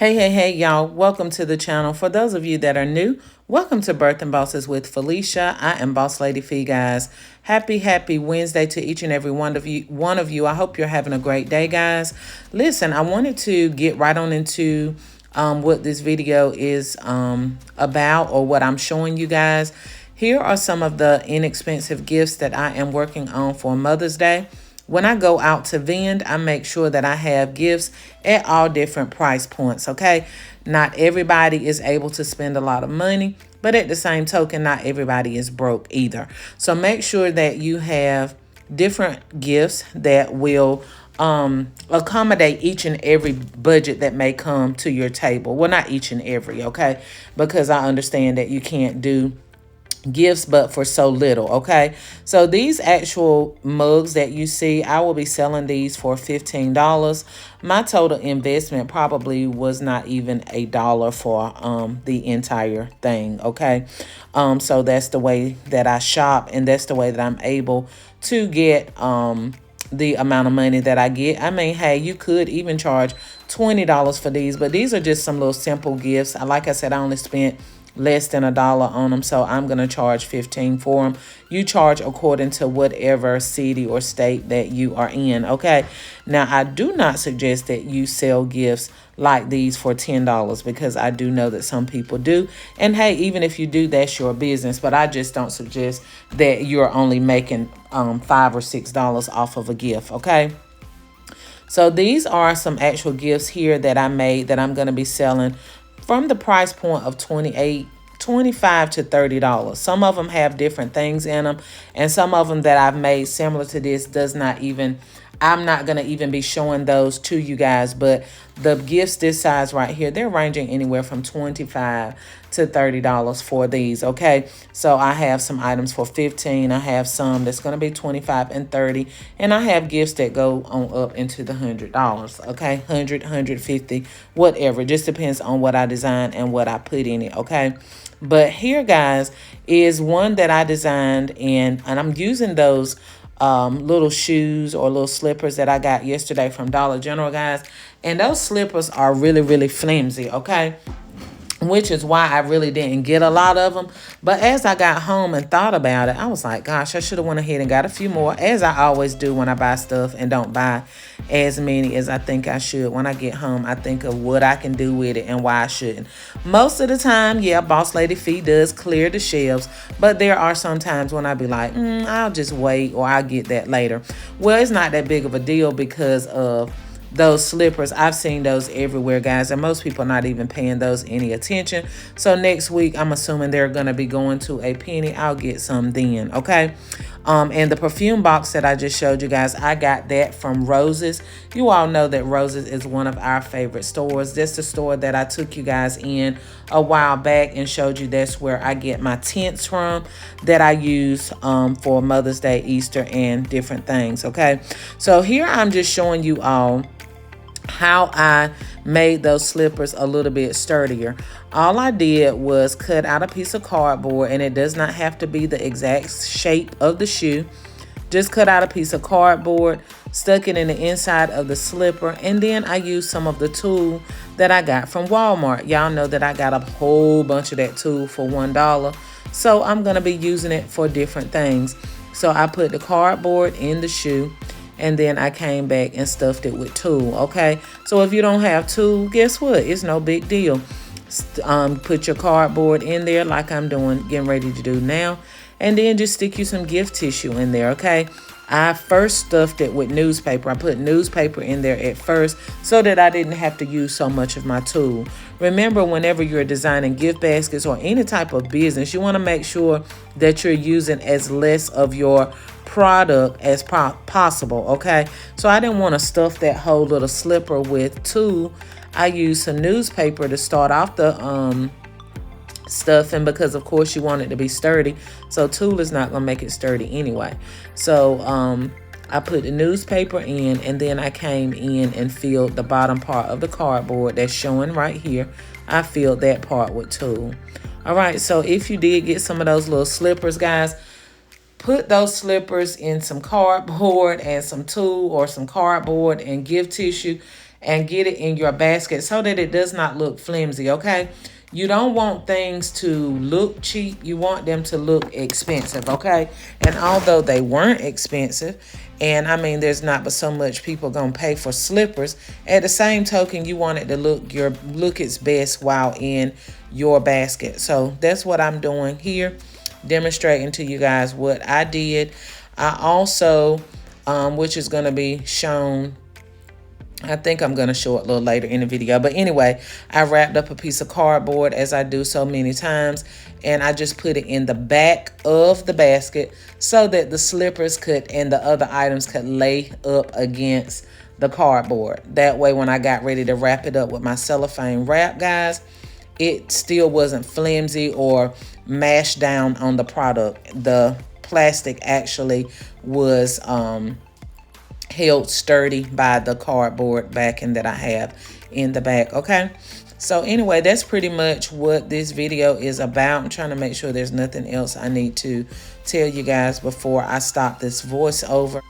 Hey, y'all. Welcome to the channel. For those of you that are new, welcome to Birthing Bosses with Felicia. I am Boss Lady Fee, guys. Happy Wednesday to each and every one of you. I hope you're having a great day, guys. Listen, I wanted to get right on into what this video is about, or what I'm showing you guys. Here are some of the inexpensive gifts that I am working on for Mother's Day. When I go out to vend, I make sure that I have gifts at all different price points, okay? Not everybody is able to spend a lot of money, but at the same token, not everybody is broke either. So make sure that you have different gifts that will accommodate each and every budget that may come to your table. Well, not each and every, okay? Because I understand that you can't do gifts but for so little. Okay, so these actual mugs that you see, I will be selling these for $15. My total investment probably was not even $1 for the entire thing. Okay, so that's the way that I shop, and that's the way that I'm able to get the amount of money that I get. I mean, hey, you could even charge $20 for these, but these are just some little simple gifts. Like I said, I only spent less than $1 on them, so I'm gonna charge 15 for them. You charge according to whatever city or state that you are in. Okay, now I do not suggest that you sell gifts like these for $10, because I do know that some people do, and hey, even if you do, that's your business, but I just don't suggest that you're only making $5 or $6 off of a gift. Okay, so these are some actual gifts here that I made that I'm going to be selling from the price point of $25 to $30. Some of them have different things in them, and some of them that I've made similar to this does not even, I'm not going to even be showing those to you guys, but the gifts this size right here, they're ranging anywhere from $25 to $30 for these. Okay, so I have some items for $15. I have some that's going to be $25 and $30, and I have gifts that go on up into the $100. Okay, $100, $150, whatever. Just depends on what I design and what I put in it. Okay, but here, guys, is one that I designed, and I'm using those little shoes or little slippers that I got yesterday from Dollar General, guys. And those slippers are really flimsy. Okay, which is why I really didn't get a lot of them. But as I got home and thought about it, I was like, gosh, I should have went ahead and got a few more, as I always do when I buy stuff and don't buy as many as I think I should. When I get home, I think of what I can do with it and why I shouldn't. Most of the time, yeah, Boss Lady Fee does clear the shelves, but there are some times when I be like, I'll just wait, or I'll get that later. Well, it's not that big of a deal because of those slippers. I've seen those everywhere, guys, and most people are not even paying those any attention. So next week, I'm assuming they're going to be going to a penny. I'll get some then. Okay, and the perfume box that I just showed you guys, I got that from Roses. You all know that Roses is one of our favorite stores. That's the store that I took you guys in a while back and showed you that's where I get my tints from that I use for Mother's Day, Easter, and different things. Okay, so here I'm just showing you all how I made those slippers a little bit sturdier. All I did was cut out a piece of cardboard, and it does not have to be the exact shape of the shoe. Just cut out a piece of cardboard, stuck it in the inside of the slipper, and then I used some of the tool that I got from Walmart. Y'all know that I got a whole bunch of that tool for $1, so I'm going to be using it for different things. So I put the cardboard in the shoe, and then I came back and stuffed it with tulle. Okay, so if you don't have tulle, guess what? It's no big deal. Put your cardboard in there like I'm doing, getting ready to do now, and then just stick you some gift tissue in there. Okay, I first stuffed it with newspaper. I put newspaper in there at first so that I didn't have to use so much of my tulle. Remember, whenever you're designing gift baskets or any type of business, you want to make sure that you're using as less of your product as possible. Okay, so I didn't want to stuff that whole little slipper with tulle. I used some newspaper to start off the stuffing, because of course you want it to be sturdy, so tulle is not gonna make it sturdy anyway. So I put the newspaper in, and then I came in and filled the bottom part of the cardboard that's showing right here. I filled that part with tulle. All right, so if you did get some of those little slippers, guys, put those slippers in some cardboard and some tulle, or some cardboard and gift tissue, and get it in your basket so that it does not look flimsy, okay? You don't want things to look cheap. You want them to look expensive, okay? And although they weren't expensive, and I mean, there's not but so much people gonna pay for slippers, at the same token, you want it to look its best while in your basket. So that's what I'm doing here, demonstrating to you guys what I did. I also, which is gonna be shown, I think I'm going to show it a little later in the video. But anyway, I wrapped up a piece of cardboard as I do so many times. And I just put it in the back of the basket so that the slippers could and the other items could lay up against the cardboard. That way, when I got ready to wrap it up with my cellophane wrap, guys, it still wasn't flimsy or mashed down on the product. The plastic actually was held sturdy by the cardboard backing that I have in the back, okay? So anyway, that's pretty much what this video is about. I'm trying to make sure there's nothing else I need to tell you guys before I stop this voiceover.